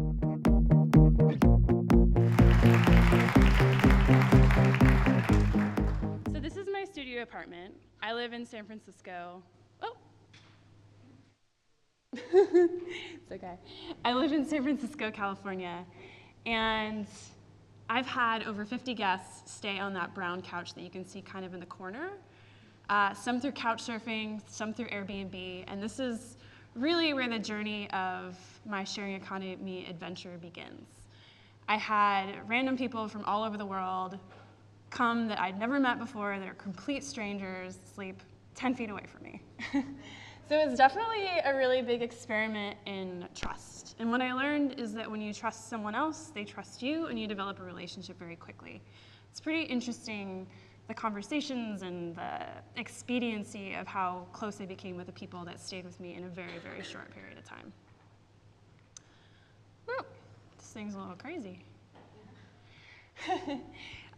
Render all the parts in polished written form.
So this is my studio apartment. I live in San Francisco. Oh. It's okay. I live in San Francisco, California, and I've had over 50 guests stay on that brown couch that you can see kind of in the corner, some through couch surfing, some through Airbnb, and this is really where the journey of my sharing economy adventure begins. I had random people from all over the world come that I'd never met before, that are complete strangers, sleep 10 feet away from me. So it was definitely a really big experiment in trust. And what I learned is that when you trust someone else, they trust you, and you develop a relationship very quickly. It's pretty interesting, the conversations and the expediency of how close I became with the people that stayed with me in a very, very short period of time. Woo, this thing's a little crazy.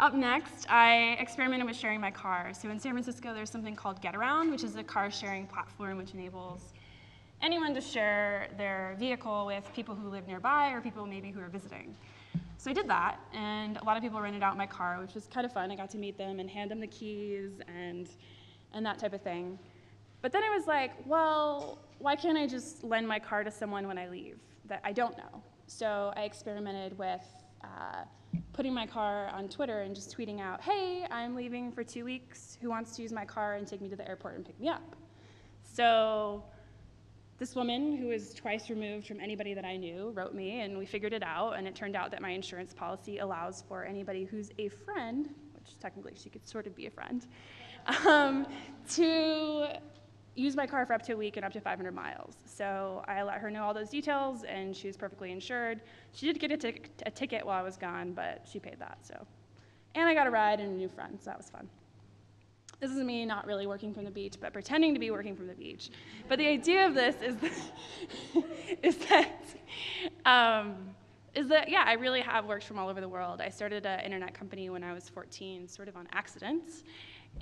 Up next, I experimented with sharing my car. So in San Francisco, there's something called Getaround, which is a car sharing platform which enables anyone to share their vehicle with people who live nearby or people maybe who are visiting. So I did that, and a lot of people rented out my car, which was kind of fun. I got to meet them and hand them the keys and that type of thing. But then I was like, well, why can't I just lend my car to someone when I leave that I don't know? So I experimented with putting my car on Twitter and just tweeting out, hey, I'm leaving for 2 weeks. Who wants to use my car and take me to the airport and pick me up? So this woman, who was twice removed from anybody that I knew, wrote me, and we figured it out, and it turned out that my insurance policy allows for anybody who's a friend, which technically she could sort of be a friend, to use my car for up to a week and up to 500 miles. So I let her know all those details, and she was perfectly insured. She did get a ticket while I was gone, but she paid that, so. And I got a ride and a new friend, so that was fun. This is me not really working from the beach, but pretending to be working from the beach. But the idea of this is that, yeah, I really have worked from all over the world. I started an internet company when I was 14, sort of on accident.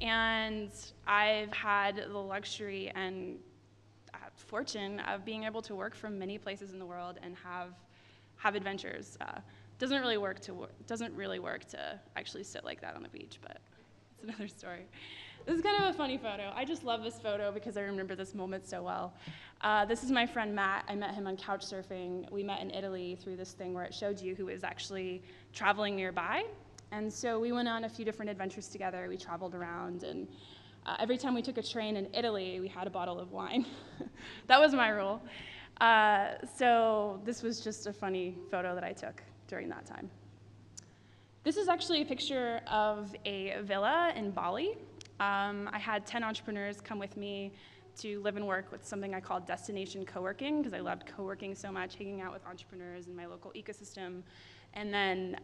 And I've had the luxury and fortune of being able to work from many places in the world and have adventures. Doesn't really work to actually sit like that on the beach, but it's another story. This is kind of a funny photo. I just love this photo because I remember this moment so well. This is my friend Matt. I met him on couch surfing. We met in Italy through this thing where it showed you who was actually traveling nearby. And so we went on a few different adventures together. We traveled around, and every time we took a train in Italy, we had a bottle of wine. That was my rule. So this was just a funny photo that I took during that time. This is actually a picture of a villa in Bali. I had 10 entrepreneurs come with me to live and work with something I called destination co-working, because I loved co-working so much, hanging out with entrepreneurs in my local ecosystem, and then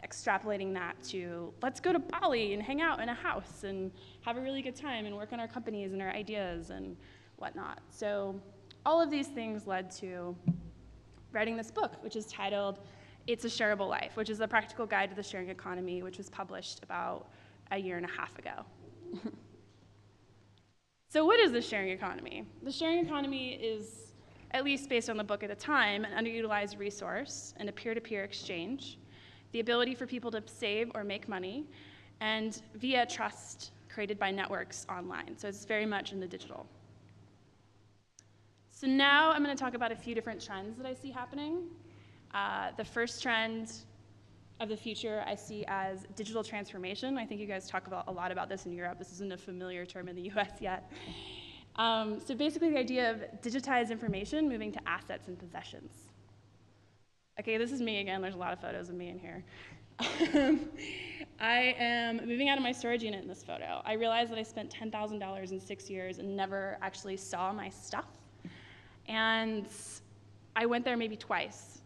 extrapolating that to, let's go to Bali and hang out in a house and have a really good time and work on our companies and our ideas and whatnot. So all of these things led to writing this book, which is titled It's a Shareable Life, which is a practical guide to the sharing economy, which was published about a year and a half ago. So what is the sharing economy? The sharing economy is, at least based on the book at the time, an underutilized resource and a peer-to-peer exchange, the ability for people to save or make money, and via trust created by networks online. So it's very much in the digital. So now I'm going to talk about a few different trends that I see happening. The first trend of the future I see as digital transformation. I think you guys talk a lot about this in Europe. This isn't a familiar term in the US yet. So basically the idea of digitized information moving to assets and possessions. Okay, this is me again. There's a lot of photos of me in here. I am moving out of my storage unit in this photo. I realized that I spent $10,000 in 6 years and never actually saw my stuff. And I went there maybe twice.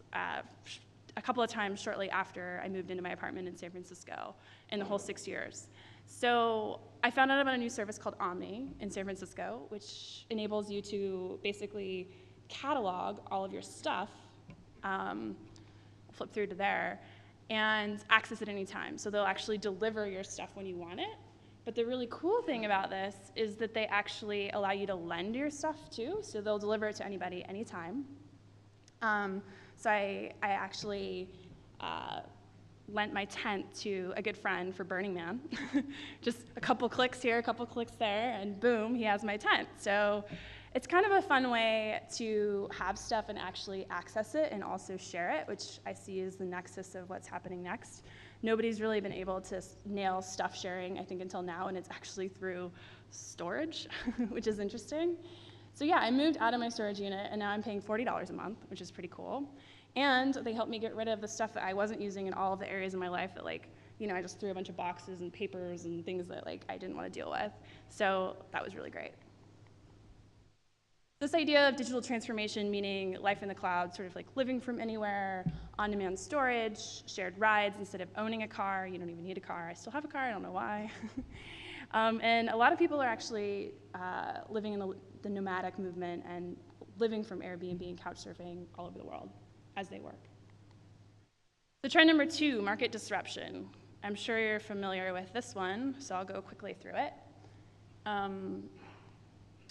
A couple of times shortly after I moved into my apartment in San Francisco in the whole 6 years. So I found out about a new service called Omni in San Francisco, which enables you to basically catalog all of your stuff, flip through to there, and access it anytime. So they'll actually deliver your stuff when you want it. But the really cool thing about this is that they actually allow you to lend your stuff too, so they'll deliver it to anybody anytime. So I actually lent my tent to a good friend for Burning Man. Just a couple clicks here, a couple clicks there, and boom, he has my tent. So it's kind of a fun way to have stuff and actually access it and also share it, which I see is the nexus of what's happening next. Nobody's really been able to nail stuff sharing, I think, until now, and it's actually through storage, which is interesting. So yeah, I moved out of my storage unit, and now I'm paying $40 a month, which is pretty cool. And they helped me get rid of the stuff that I wasn't using in all of the areas of my life that, like, you know, I just threw a bunch of boxes and papers and things that, like, I didn't want to deal with. So that was really great. This idea of digital transformation, meaning life in the cloud, sort of like living from anywhere, on-demand storage, shared rides instead of owning a car. You don't even need a car. I still have a car. I don't know why. And a lot of people are actually living in the nomadic movement and living from Airbnb and couch surfing all over the world as they work. So trend number 2, market disruption. I'm sure you're familiar with this one, so I'll go quickly through it.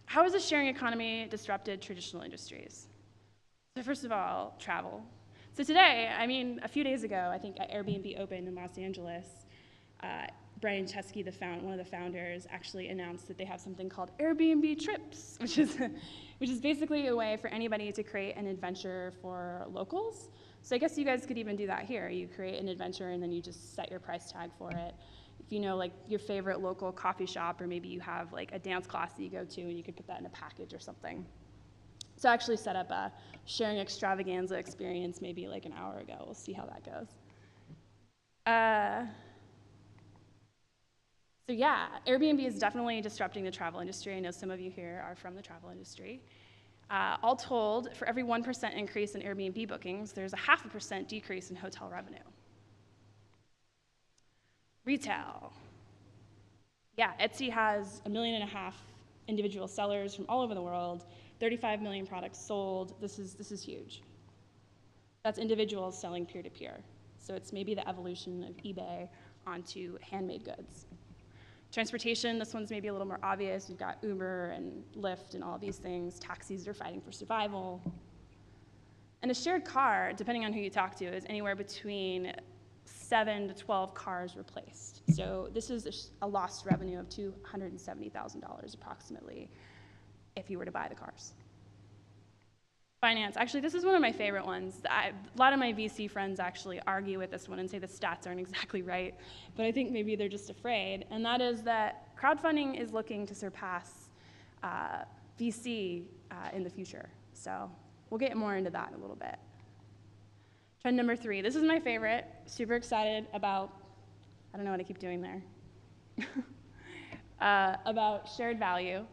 How has the sharing economy disrupted traditional industries? So first of all, travel. So today, I mean, a few days ago, I think Airbnb opened in Los Angeles. Brian Chesky, one of the founders, actually announced that they have something called Airbnb Trips, which is basically a way for anybody to create an adventure for locals. So I guess you guys could even do that here. You create an adventure and then you just set your price tag for it. If you know, like, your favorite local coffee shop, or maybe you have like a dance class that you go to and you could put that in a package or something. So I actually set up a sharing extravaganza experience maybe like an hour ago. We'll see how that goes. So yeah, Airbnb is definitely disrupting the travel industry. I know some of you here are from the travel industry. All told, for every 1% increase in Airbnb bookings, there's a 0.5% decrease in hotel revenue. Retail. Yeah, Etsy has 1.5 million individual sellers from all over the world, 35 million products sold. This is huge. That's individuals selling peer-to-peer. So it's maybe the evolution of eBay onto handmade goods. Transportation, this one's maybe a little more obvious. You've got Uber and Lyft and all these things. Taxis are fighting for survival. And a shared car, depending on who you talk to, is anywhere between 7 to 12 cars replaced. So this is a lost revenue of $270,000 approximately if you were to buy the cars. Finance, actually, this is one of my favorite ones. A lot of my VC friends actually argue with this one and say the stats aren't exactly right, but I think maybe they're just afraid, and that is that crowdfunding is looking to surpass VC in the future. So we'll get more into that in a little bit. Trend number 3, this is my favorite, super excited about, I don't know what I keep doing there, about shared value.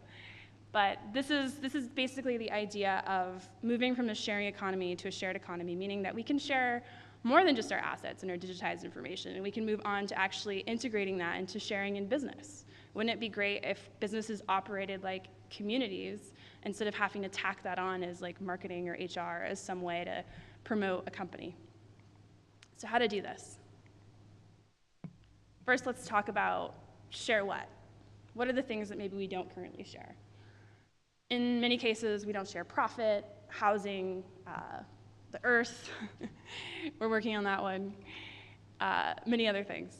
But this is basically the idea of moving from the sharing economy to a shared economy, meaning that we can share more than just our assets and our digitized information, and we can move on to actually integrating that into sharing in business. Wouldn't it be great if businesses operated like communities instead of having to tack that on as like marketing or HR as some way to promote a company? So how to do this? First, let's talk about share what. What are the things that maybe we don't currently share? In many cases, we don't share profit, housing, the earth. We're working on that one. Many other things.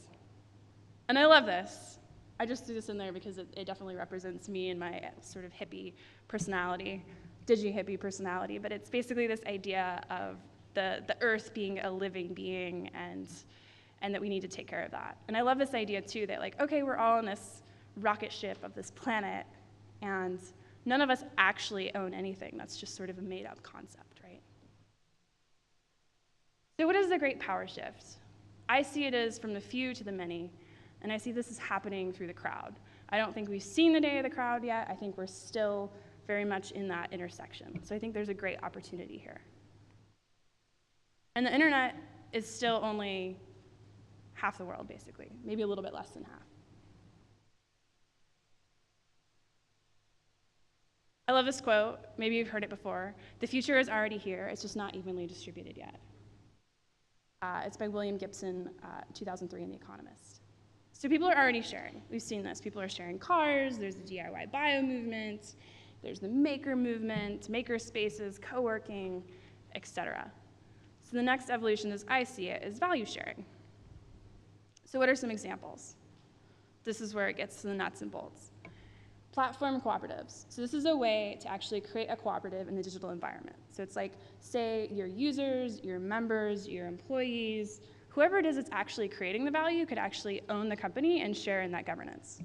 And I love this. I just threw this in there because it definitely represents me and my sort of hippie personality, digi-hippie personality. But it's basically this idea of the earth being a living being and that we need to take care of that. And I love this idea, too, that, like, okay, we're all on this rocket ship of this planet, and none of us actually own anything. That's just sort of a made-up concept, right? So what is the great power shift? I see it as from the few to the many, and I see this is happening through the crowd. I don't think we've seen the day of the crowd yet. I think we're still very much in that intersection. So I think there's a great opportunity here. And the internet is still only half the world, basically, maybe a little bit less than half. I love this quote. Maybe you've heard it before. The future is already here. It's just not evenly distributed yet. It's by William Gibson, 2003 in The Economist. So people are already sharing. We've seen this. People are sharing cars. There's the DIY bio movement. There's the maker movement, maker spaces, co-working, etc. So the next evolution, as I see it, is value sharing. So what are some examples? This is where it gets to the nuts and bolts. Platform cooperatives. So this is a way to actually create a cooperative in the digital environment. So it's like, say, your users, your members, your employees, whoever it is that's actually creating the value could actually own the company and share in that governance.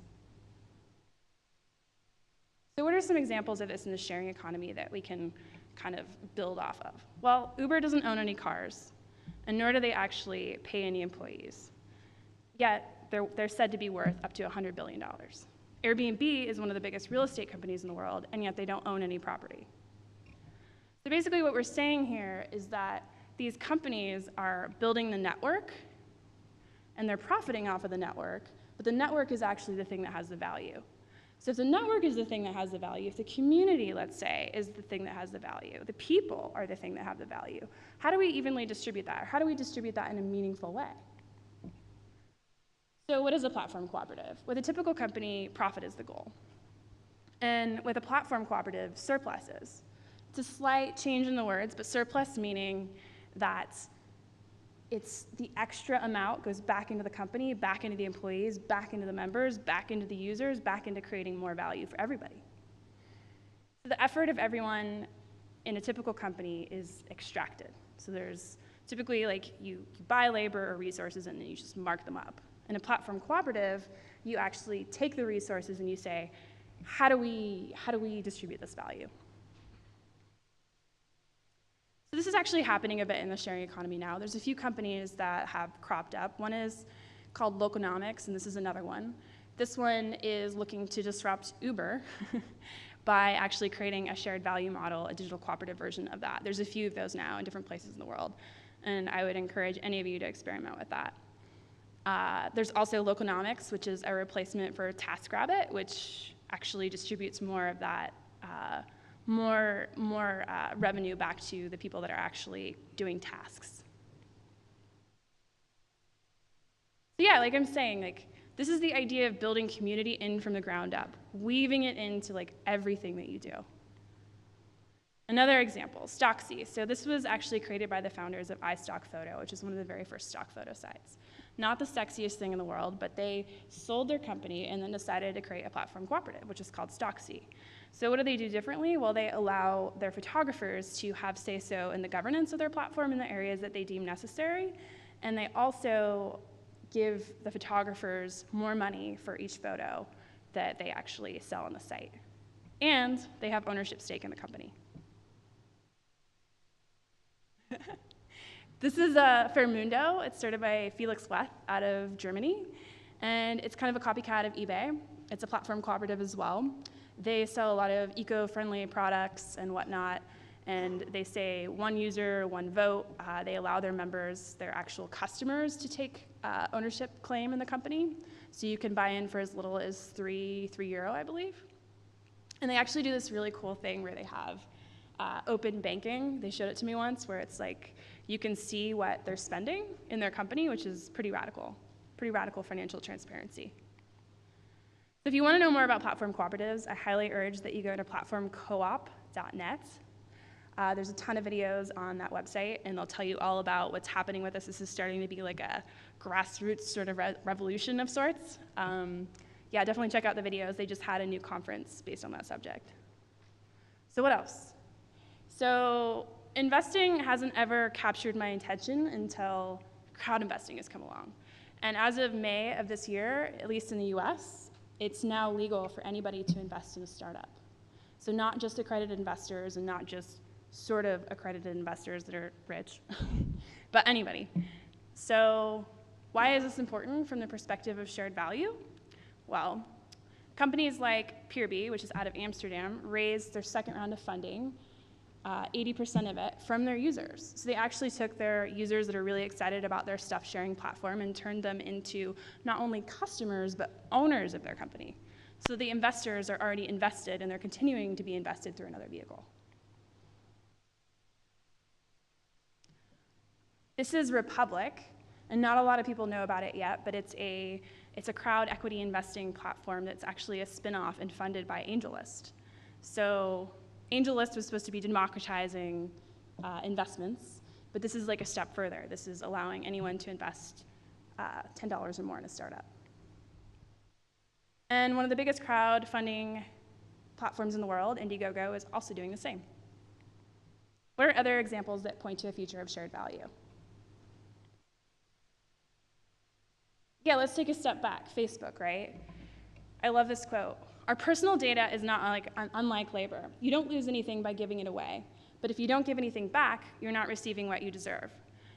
So what are some examples of this in the sharing economy that we can kind of build off of? Well, Uber doesn't own any cars, and nor do they actually pay any employees. Yet, they're said to be worth up to $100 billion. Airbnb is one of the biggest real estate companies in the world, and yet they don't own any property. So basically what we're saying here is that these companies are building the network, and they're profiting off of the network, but the network is actually the thing that has the value. So if the network is the thing that has the value, if the community, let's say, is the thing that has the value, the people are the thing that have the value, how do we evenly distribute that? Or how do we distribute that in a meaningful way? So what is a platform cooperative? With a typical company, profit is the goal. And with a platform cooperative, surplus is. It's a slight change in the words, but surplus meaning that it's the extra amount goes back into the company, back into the employees, back into the members, back into the users, back into creating more value for everybody. So the effort of everyone in a typical company is extracted. So there's typically like you buy labor or resources and then you just mark them up. In a platform cooperative, you actually take the resources and you say, how do we distribute this value? So this is actually happening a bit in the sharing economy now. There's a few companies that have cropped up. One is called Loconomics, and this is another one. This one is looking to disrupt Uber by actually creating a shared value model, a digital cooperative version of that. There's a few of those now in different places in the world, and I would encourage any of you to experiment with that. There's also Loconomics, which is a replacement for TaskRabbit, which actually distributes more of that, more revenue back to the people that are actually doing tasks. So yeah, like I'm saying, like this is the idea of building community in from the ground up, weaving it into like everything that you do. Another example, Stocksy. So this was actually created by the founders of iStockPhoto, which is one of the very first stock photo sites. Not the sexiest thing in the world, but they sold their company and then decided to create a platform cooperative, which is called Stocksy. So what do they do differently? Well, they allow their photographers to have say-so in the governance of their platform in the areas that they deem necessary, and they also give the photographers more money for each photo that they actually sell on the site. And they have ownership stake in the company. This is Fairmundo. It's started by Felix Weth out of Germany, and it's kind of a copycat of eBay. It's a platform cooperative as well. They sell a lot of eco-friendly products and whatnot, and they say one user, one vote. They allow their members, their actual customers, to take ownership claim in the company. So you can buy in for as little as €3, I believe. And they actually do this really cool thing where they have open banking. They showed it to me once, where it's like you can see what they're spending in their company, which is pretty radical financial transparency. So if you want to know more about platform cooperatives, I highly urge that you go to platformcoop.net. There's a ton of videos on that website, and they'll tell you all about what's happening with this. This is starting to be like a grassroots sort of revolution of sorts. Yeah, definitely check out the videos. They just had a new conference based on that subject. So what else? So investing hasn't ever captured my attention until crowd investing has come along. And as of May of this year, at least in the US, it's now legal for anybody to invest in a startup. So not just accredited investors and not just sort of accredited investors that are rich, but anybody. So why is this important from the perspective of shared value? Well, companies like Peerby, which is out of Amsterdam, raised their second round of funding, 80% of it from their users. So they actually took their users that are really excited about their stuff sharing platform and turned them into not only customers, but owners of their company. So the investors are already invested and they're continuing to be invested through another vehicle. This is Republic, and not a lot of people know about it yet, but it's a crowd equity investing platform that's actually a spin-off and funded by AngelList. So AngelList was supposed to be democratizing investments, But this is like a step further. This is allowing anyone to invest $10 or more in a startup. And one of the biggest crowdfunding platforms in the world, Indiegogo, is also doing the same. What are other examples that point to a future of shared value? Yeah, let's take a step back. Facebook, right? I love this quote. Our personal data is not unlike labor. You don't lose anything by giving it away. But if you don't give anything back, you're not receiving what you deserve.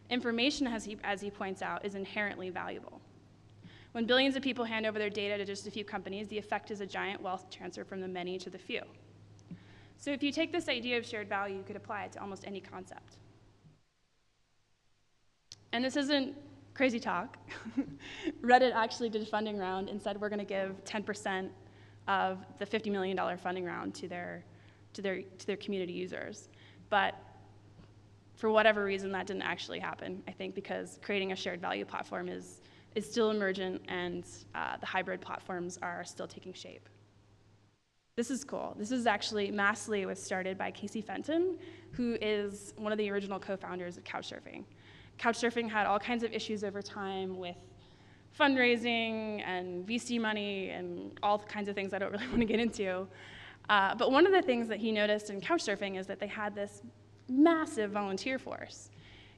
Information, as he points out, is inherently valuable. When billions of people hand over their data to just a few companies, the effect is a giant wealth transfer from the many to the few. So if you take this idea of shared value, you could apply it to almost any concept. And this isn't crazy talk. Reddit actually did a funding round and said we're going to give 10% of the $50 million funding round to their community users. But for whatever reason, that didn't actually happen, I think, because creating a shared value platform is still emergent, and the hybrid platforms are still taking shape. This is cool. This is actually, Massly was started by Casey Fenton, who is one of the original co-founders of Couchsurfing. Couchsurfing had all kinds of issues over time with fundraising and VC money and all kinds of things I don't really want to get into. But one of the things that he noticed in Couchsurfing is that they had this massive volunteer force.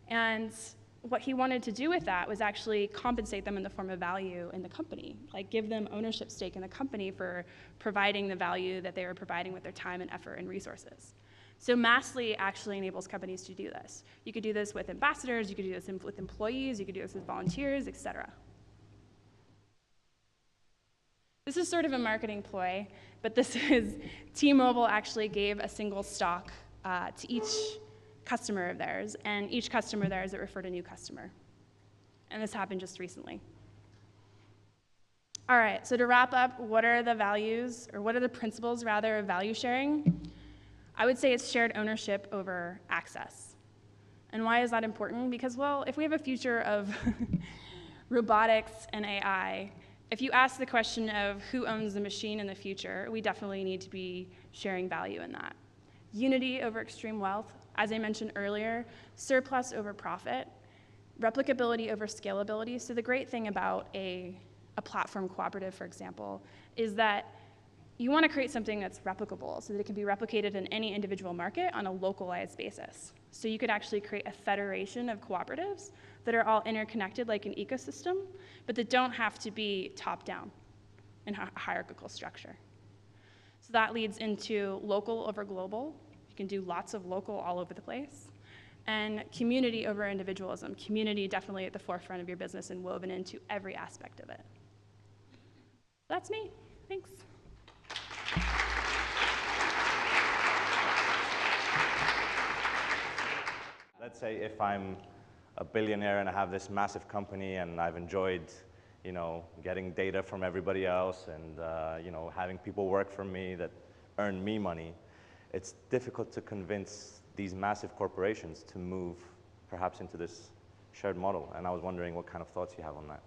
And what he wanted to do with that was actually compensate them in the form of value in the company, like give them ownership stake in the company for providing the value that they were providing with their time and effort and resources. So Massly actually enables companies to do this. You could do this with ambassadors, you could do this with employees, you could do this with volunteers, et cetera. This is sort of a marketing ploy, but this is T-Mobile actually gave a single stock to each customer of theirs, and each customer of theirs, it referred a new customer. And this happened just recently. All right, so to wrap up, what are the values, or what are the principles, rather, of value sharing? I would say it's shared ownership over access. And why is that important? Because, well, if we have a future of robotics and AI, if you ask the question of who owns the machine in the future, we definitely need to be sharing value in that. Unity over extreme wealth, as I mentioned earlier, surplus over profit, replicability over scalability. So the great thing about a platform cooperative, for example, is that you want to create something that's replicable so that it can be replicated in any individual market on a localized basis. So you could actually create a federation of cooperatives that are all interconnected like an ecosystem, but that don't have to be top-down in a hierarchical structure. So that leads into local over global. You can do lots of local all over the place. And community over individualism. Community definitely at the forefront of your business and woven into every aspect of it. That's me. Thanks. Let's say if I'm a billionaire and I have this massive company and I've enjoyed, getting data from everybody else and, having people work for me that earn me money, it's difficult to convince these massive corporations to move perhaps into this shared model. And I was wondering what kind of thoughts you have on that.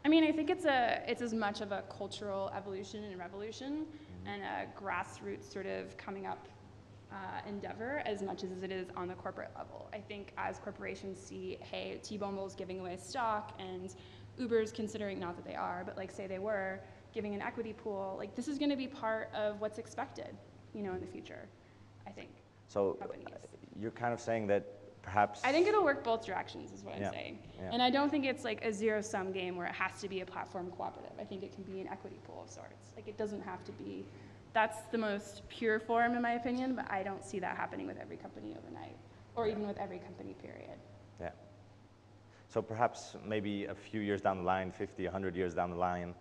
I mean, I think it's as much of a cultural evolution and revolution and a grassroots sort of coming up endeavor as much as it is on the corporate level. I think as corporations see, hey, T-Mobile's giving away stock and Uber's considering, not that they are, but like say they were, giving an equity pool, like this is going to be part of what's expected, in the future, I think. So you're kind of saying that perhaps... I think it'll work both directions is what I'm saying. Yeah. And I don't think it's like a zero-sum game where it has to be a platform cooperative. I think it can be an equity pool of sorts. Like it doesn't have to be... That's the most pure form, in my opinion, but I don't see that happening with every company overnight, or even with every company, period. Yeah. So perhaps maybe a few years down the line, 50, 100 years down the line,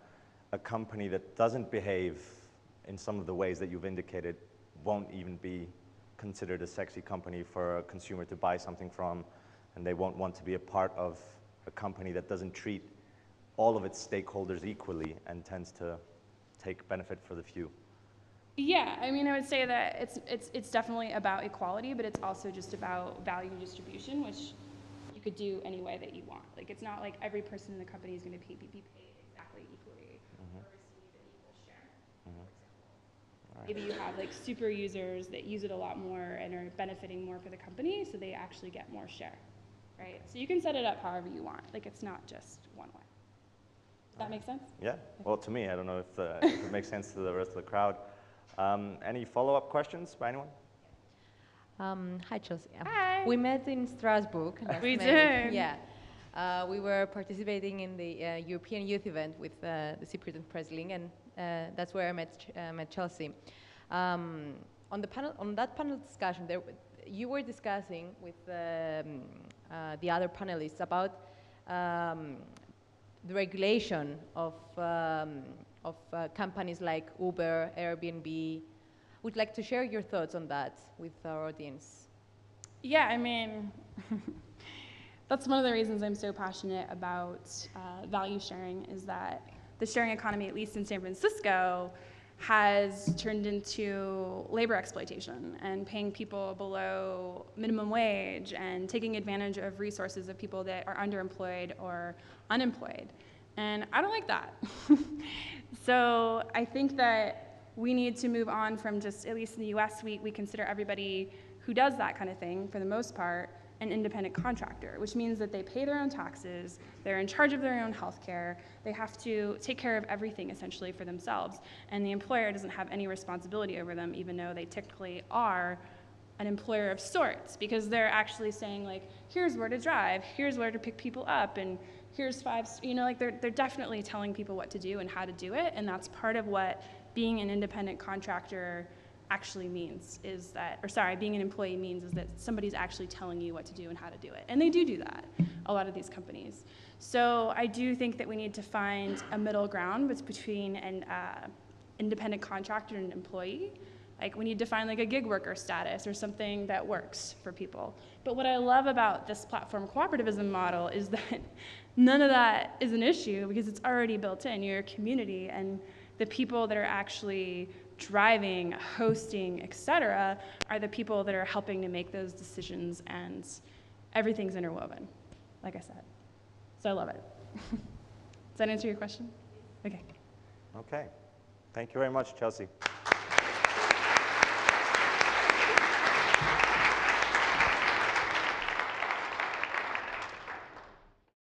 a company that doesn't behave in some of the ways that you've indicated won't even be considered a sexy company for a consumer to buy something from, and they won't want to be a part of a company that doesn't treat all of its stakeholders equally and tends to take benefit for the few. Yeah, I mean, I would say that it's definitely about equality, but it's also just about value distribution, which you could do any way that you want. Like, it's not like every person in the company is going to be paid exactly equally or receive an equal share, for example. Maybe you have like super users that use it a lot more and are benefiting more for the company, so they actually get more share. right? So you can set it up however you want. Like, it's not just one way. Does that make sense? Yeah. Well, to me, I don't know if it makes sense to the rest of the crowd. Any follow-up questions by anyone? Hi, Chelsea. Hi. We met in Strasbourg last We May. did. Yeah. We were participating in the European Youth event with the Cypriot and Presling, and that's where I met Chelsea. On that panel discussion, you were discussing with the other panelists about the regulation of companies like Uber, Airbnb. Would like to share your thoughts on that with our audience. Yeah, I mean, that's one of the reasons I'm so passionate about value sharing, is that the sharing economy, at least in San Francisco, has turned into labor exploitation and paying people below minimum wage and taking advantage of resources of people that are underemployed or unemployed. And I don't like that. So I think that we need to move on from just, at least in the US, we consider everybody who does that kind of thing, for the most part, an independent contractor, which means that they pay their own taxes, they're in charge of their own health care, they have to take care of everything essentially for themselves, and the employer doesn't have any responsibility over them, even though they technically are an employer of sorts, because they're actually saying, like, here's where to drive, here's where to pick people up, and here's they're definitely telling people what to do and how to do it, and that's part of what being an independent contractor actually means, being an employee means, is that somebody's actually telling you what to do and how to do it. And they do that, a lot of these companies. So I do think that we need to find a middle ground between an independent contractor and an employee. Like, we need to find like a gig worker status or something that works for people. But what I love about this platform cooperativism model is that none of that is an issue, because it's already built in. You're a community, and the people that are actually driving, hosting, etc., are the people that are helping to make those decisions, and everything's interwoven, like I said. So I love it. Does that answer your question? Okay. Okay. Thank you very much, Chelsea.